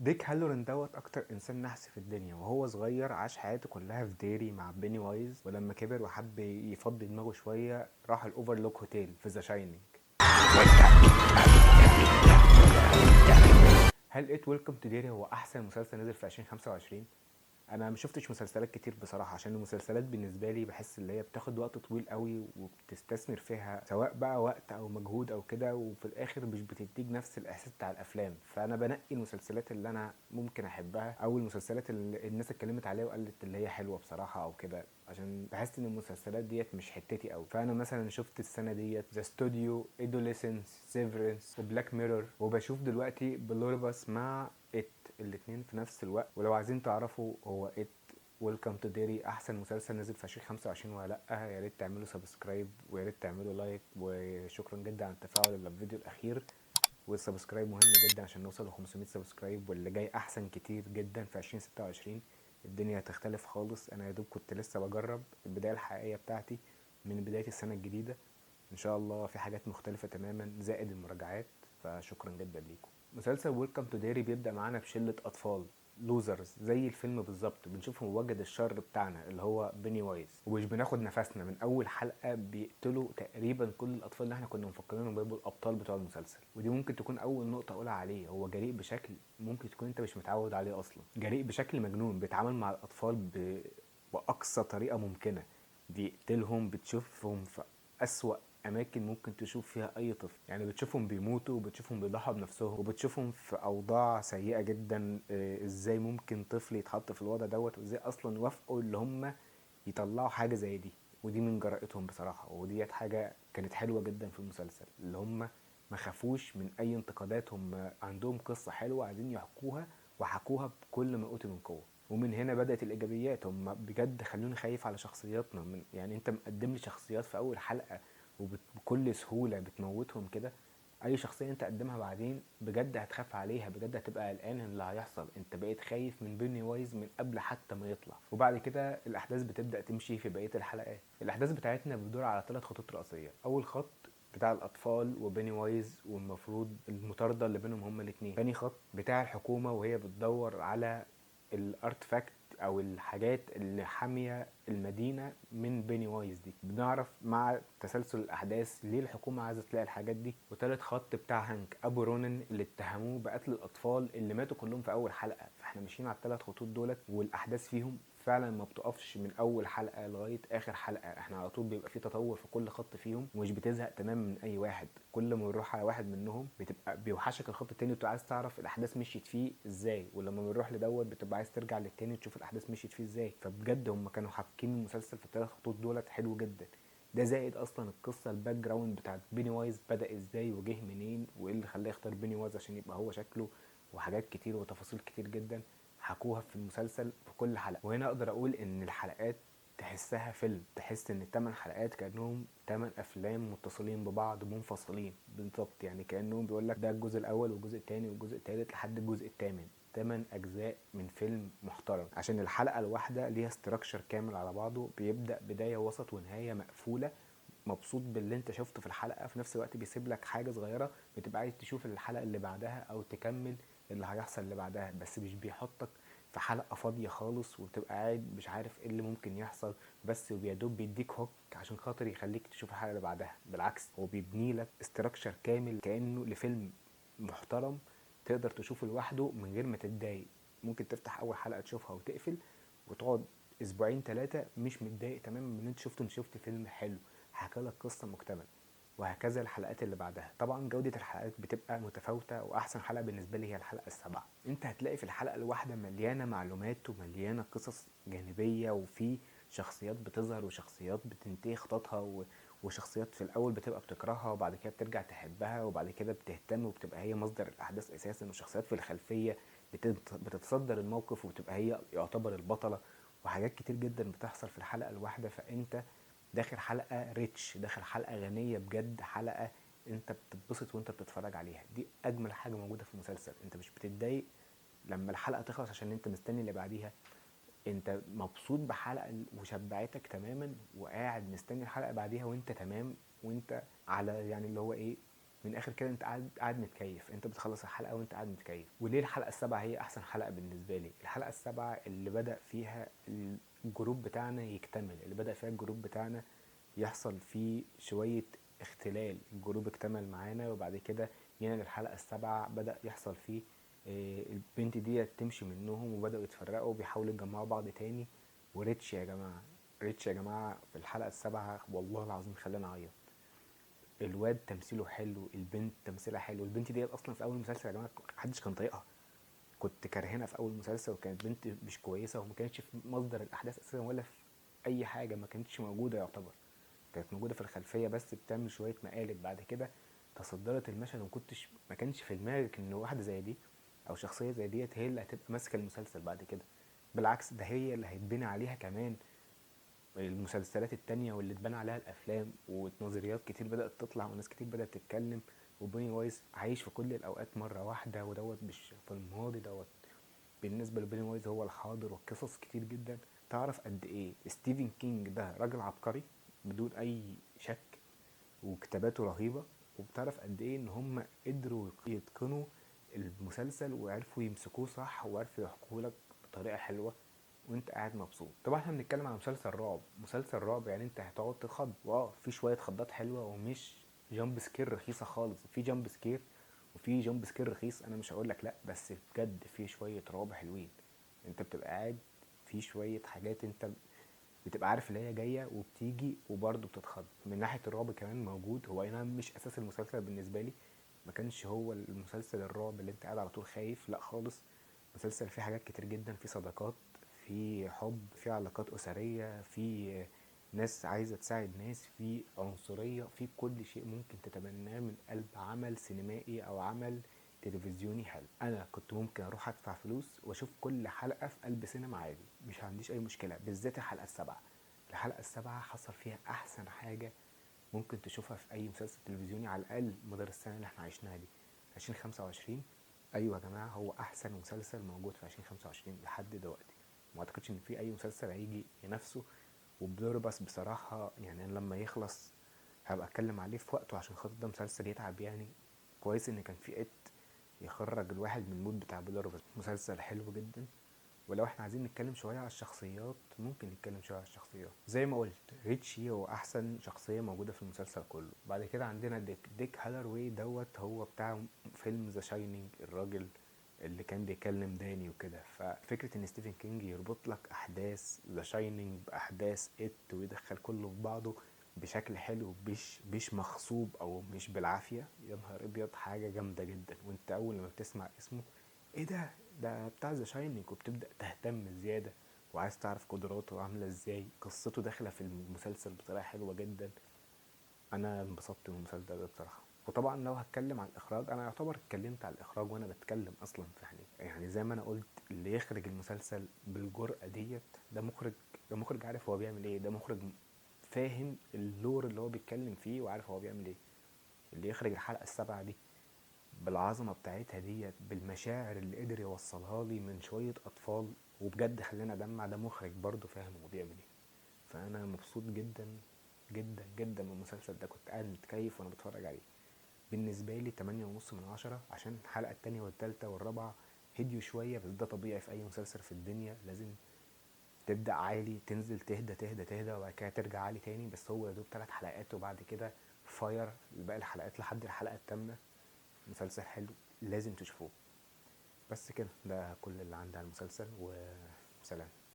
ديك هالورن دوت اكتر انسان نحس في الدنيا، وهو صغير عاش حياته كلها في ديري مع بيني وايز، ولما كبر وحب يفضي دماغه شويه راح الاوفرلوك هوتيل في ذا شاينينج. هل ات ويلكم تو ديري هو احسن مسلسل نزل في 2025؟ انا ما شفتش مسلسلات كتير بصراحه، عشان المسلسلات بالنسبه لي بحس ان هي بتاخد وقت طويل قوي وبتستثمر فيها سواء بقى وقت او مجهود او كده، وفي الاخر مش بتديك نفس الاحساس بتاع الافلام. فانا بنقي المسلسلات اللي انا ممكن احبها، او المسلسلات اللي الناس اتكلمت عليها وقالت اللي هي حلوه بصراحه او كده، عشان بحس ان المسلسلات ديت مش حتتي قوي. فانا مثلا شفت السنه ديت ذا ستوديو، ادوليسنس، سيفرنس، وبلاك ميرور، وبشوف دلوقتي بلوربس مع ات، الاتنين في نفس الوقت. ولو عايزين تعرفوا هو ات ويلكم تو ديري احسن مسلسل نزل في 2025 ولا لا، يا ريت تعملوا سبسكرايب ويا ريت تعملوا لايك، وشكرا جدا على التفاعل اللي في الفيديو الاخير. والسبسكرايب مهم جدا عشان نوصل ل 500 سبسكرايب، واللي جاي احسن كتير جدا في 2026. الدنيا هتختلف خالص. انا يا دوب كنت لسه بجرب البدايه الحقيقيه بتاعتي من بدايه السنه الجديده. ان شاء الله في حاجات مختلفه تماما زائد المراجعات. فشكرا جدا ليكم. مسلسل ويلكم تو ديري بيبدا معانا بشله اطفال لوزرز زي الفيلم بالظبط، بنشوفهم وجد الشر بتاعنا اللي هو بيني وايز، ومش بناخد نفسنا من اول حلقه بيقتلوا تقريبا كل الاطفال اللي احنا كنا مفكرينهم بيبقوا الابطال بتوع المسلسل. ودي ممكن تكون اول نقطه اقولها عليه، هو جريء بشكل ممكن تكون انت مش متعود عليه اصلا، جريء بشكل مجنون، بيتعامل مع الاطفال باقصى طريقه ممكنه، بيقتلهم، بتشوفهم في اسوأ اماكن ممكن تشوف فيها اي طفل. يعني بتشوفهم بيموتوا، وبتشوفهم بيضحوا بنفسهم، وبتشوفهم في اوضاع سيئه جدا. ازاي ممكن طفل يتحط في الوضع دوت، وازاي اصلا وافقوا اللي هم يطلعوا حاجه زي دي. ودي من جرأتهم بصراحه، وديت حاجه كانت حلوه جدا في المسلسل، اللي هم ما خافوش من اي انتقادات. هم عندهم قصه حلوه عايزين يحكوها، وحكوها بكل ما اوتوا من قوه. ومن هنا بدأت الإيجابيات. هم بجد خلوني خايف على شخصياتنا. يعني أنت مقدم لي شخصيات في أول حلقة وبكل سهولة بتموتهم كده. أي شخصية أنت قدمها بعدين بجد هتخاف عليها، بجد هتبقى قلقان من اللي هيحصل. أنت بقيت خايف من بيني وايز من قبل حتى ما يطلع. وبعد كده الأحداث بتبدأ تمشي في بقية الحلقات. الأحداث بتاعتنا بتدور على 3 خطوط رئيسية. أول خط بتاع الاطفال وبيني وايز، والمفروض المطارده اللي بينهم هما الاثنين. تاني خط بتاع الحكومه وهي بتدور على الارتفاكت او الحاجات اللي حاميه المدينه من بيني وايز دي. بنعرف مع تسلسل الاحداث ليه الحكومه عايزه تلاقي الحاجات دي. وتالت خط بتاع هانك ابو رونن اللي اتهموه بقتل الاطفال اللي ماتوا كلهم في اول حلقه. فاحنا ماشيين على الثلاث خطوط دولت، والاحداث فيهم فعلا ما بتقفش من اول حلقه لغايه اخر حلقه. احنا على طول بيبقى في تطور في كل خط فيهم، ومش بتزهق تماما من اي واحد. كل ما بنروح على واحد منهم بتبقى بيوحشك الخط التاني، وتبقى عايز تعرف الاحداث مشيت فيه ازاي. ولما بنروح لدوت بتبقى عايز ترجع للتاني وتشوف الاحداث مشيت فيه ازاي. فبجد هم كانوا حابكين المسلسل في الثلاث خطوط دولت حلو جدا. ده زائد اصلا القصه الباك جراوند بتاعت بيني وايز بدا ازاي وجه منين، وايه اللي خلاه يختار بيني وايز عشان يبقى هو شكله، وحاجات كتير وتفاصيل كتير جدا حكوها في المسلسل في كل حلقه. وهنا اقدر اقول ان الحلقات تحسها فيلم، تحس ان الثمان حلقات كانهم 8 افلام متصلين ببعض منفصلين بالظبط. يعني كانهم بيقول لك ده الجزء الاول والجزء الثاني والجزء الثالث لحد الجزء الثامن. 8 اجزاء من فيلم محترم، عشان الحلقه الواحده ليها استراكشر كامل على بعضه، بيبدا بدايه وسط ونهايه مقفوله. مبسوط باللي انت شفته في الحلقه، في نفس الوقت بيسيب لك حاجه صغيره بتبقى عايز تشوف الحلقه اللي بعدها او تكمل اللي هيحصل اللي بعدها. بس مش بيحطك في حلقه فاضيه خالص وتبقى قاعد مش عارف ايه اللي ممكن يحصل، بس وبيدوب بيديك هوك عشان خاطر يخليك تشوف الحلقه اللي بعدها. بالعكس هو بيبني لك استراكشر كامل كانه لفيلم محترم تقدر تشوفه لوحده من غير ما تتضايق. ممكن تفتح اول حلقه تشوفها وتقفل وتقعد اسبوعين 3 مش متضايق تماما من ان انت شفت فيلم حلو حكى لك قصه مكتمله. وهكذا الحلقات اللي بعدها. طبعا جودة الحلقات بتبقى متفاوتة، وأحسن حلقة بالنسبة لي هي الحلقة السابعة. أنت هتلاقي في الحلقة الواحدة مليانة معلومات ومليانة قصص جانبية، وفي شخصيات بتظهر وشخصيات بتنتهي خططها وشخصيات في الأول بتبقى بتكرهها وبعد كده بترجع تحبها وبعد كده بتهتم وبتبقى هي مصدر الأحداث أساسا. وشخصيات في الخلفية بتتصدر الموقف وبتبقى هي يعتبر البطلة. وحاجات كتير جدا بتحصل في الحلقة الواحدة. فأنت داخل حلقه ريتش، داخل حلقه غنيه بجد، حلقه انت بتتبسط وانت بتتفرج عليها. دي اجمل حاجه موجوده في المسلسل. انت مش بتتضايق لما الحلقه تخلص عشان انت مستني اللي بعديها. انت مبسوط بحلقه وشبعتك تماما، وقاعد مستني الحلقه بعديها وانت تمام، وانت على يعني اللي هو ايه، من الاخر كده انت قاعد متكيف، انت بتخلص الحلقه وانت قاعد متكيف. وليه الحلقه السابعه هي احسن حلقه بالنسبه لي؟ الحلقه السابعه اللي بدا فيها الجروب بتاعنا يكتمل، اللي بدا فيها الجروب بتاعنا يحصل فيه شويه اختلال. الجروب اكتمل معانا، وبعد كده جينا للحلقه السابعه بدا يحصل فيه البنت دي تمشي منهم، وبداوا يتفرقوا وبيحاولوا يجمعوا بعض تاني. وريتش يا جماعه، ريتش يا جماعه في الحلقه السابعه والله العظيم خلاني اعيط. الواد تمثيله حلو، البنت تمثيلها حلو. البنت ديت اصلا في اول مسلسل يا جماعه محدش كان طايقها، كنت كارهنا في اول مسلسل، وكانت بنت مش كويسه وما كانتش في مصدر الاحداث اساسا ولا في اي حاجه، ما كانتش موجوده يعتبر، كانت موجوده في الخلفيه بس بتعمل شويه مقالب. بعد كده تصدرت المشهد، ما كانش في دماغك ان واحده زي دي او شخصيه زي ديت هي اللي هتبقى ماسكه المسلسل بعد كده. بالعكس ده هي اللي هيتبني عليها كمان المسلسلات التانية، واللي اتبنى عليها الافلام، ونظريات كتير بدأت تطلع وناس كتير بدأت تتكلم. وبوني وايز عايش في كل الاوقات مرة واحدة، ودوت مش في الماضي، دوت بالنسبة لبوني وايز هو الحاضر. وقصص كتير جدا تعرف قد ايه ستيفن كينج ده راجل عبقري بدون اي شك، وكتاباته رهيبة. وبتعرف قد ايه ان هم قدروا يتقنوا المسلسل وعرفوا يمسكوه صح، وعرفوا يحكوه لك بطريقة حلوة وانت قاعد مبسوط. طبعا احنا بنتكلم عن مسلسل رعب، مسلسل رعب يعني انت هتقعد تتخض، في شويه خضات حلوه، ومش جامب سكير رخيصه خالص. في جامب سكير وفي جامب سكير رخيص، انا مش هقول لك لا، بس بجد في شويه رعب حلوين. انت بتبقى قاعد في شويه حاجات انت بتبقى عارف اللي هي جايه وبتيجي، وبرضه بتتخض. من ناحيه الرعب كمان موجود، هو اي نعم مش اساس المسلسل بالنسبه لي، ما كانش هو المسلسل الرعب اللي انت قاعد على طول خايف، لا خالص. مسلسل فيه حاجات كتير جدا، فيه صداقات، في حب، في علاقات أسرية، في ناس عايزة تساعد ناس، في عنصرية، في كل شيء ممكن تتمناه من قلب عمل سينمائي أو عمل تلفزيوني حلو. أنا كنت ممكن أروح أدفع فلوس وأشوف كل حلقة في قلب سينما عادي، مش عنديش أي مشكلة، بالذات الحلقة السابعة. الحلقة السابعة حصل فيها أحسن حاجة ممكن تشوفها في أي مسلسل تلفزيوني على الأقل مدار السنة اللي احنا عشناها دي، 2025. أيوة يا جماعة، هو أحسن مسلسل موجود في 2025 لحد دلوقتي. ما اعتقدش ان في اي مسلسل هيجي ينافسه. وبلوربس بصراحة يعني أنا لما يخلص هبقى اتكلم عليه في وقته، عشان خاطر ده مسلسل يتعب يعني. كويس ان كان في يخرج الواحد من المود بتاع بلوربس، مسلسل حلو جدا. ولو احنا عايزين نتكلم شوية على الشخصيات، ممكن نتكلم شوية على الشخصيات. زي ما قلت ريتشي هو احسن شخصية موجودة في المسلسل كله. بعد كده عندنا ديك هالروي، دوت هو بتاع فيلم ذا شاينينج، الراجل اللي كان بيكلم داني وكده. ففكرة ان ستيفن كينج يربط لك احداث ذا شاينينج باحداث ويدخل كله في بعضه بشكل حلو، مش مغصوب او مش بالعافية، يا نهار ابيض حاجة جامدة جدا. وانت اول لما بتسمع اسمه ايه ده بتاع ذا شاينينج، وبتبدأ تهتم زيادة وعايز تعرف قدراته عاملة ازاي، قصته داخلة في المسلسل بطريقة حلوة جدا. انا انبسطت من المسلسل ده بصراحة. وطبعا لو هتكلم عن الاخراج، انا يعتبر اتكلمت على الاخراج وانا بتكلم اصلا في يعني زي ما انا قلت، اللي يخرج المسلسل بالجرأة ديت ده مخرج، ده مخرج عارف هو بيعمل ايه، ده مخرج فاهم اللور اللي هو بيتكلم فيه وعارف هو بيعمل ايه. اللي يخرج الحلقة السابعة دي بالعظمة بتاعتها ديت، بالمشاعر اللي قدر يوصلها لي من شوية أطفال وبجد خلينا أدمع، ده مخرج برضه فاهم هو بيعمل ايه. فأنا مبسوط جدا جدا جدا من المسلسل ده، كنت قاعد متكيف وأنا بتفرج عليه. بالنسبة لي 8.5 من 10، عشان الحلقة التانية والتالتة والرابعة هديوا شوية، بس ده طبيعي في أي مسلسل في الدنيا، لازم تبدأ عالي تنزل تهدى تهدى تهدى وبعد كده ترجع عالي تاني. بس هو يا دوب 3 حلقات وبعد كده فاير باقي الحلقات لحد الحلقة التامنة. مسلسل حلو لازم تشوفوه. بس كده، ده كل اللي عندي على المسلسل، وسلام.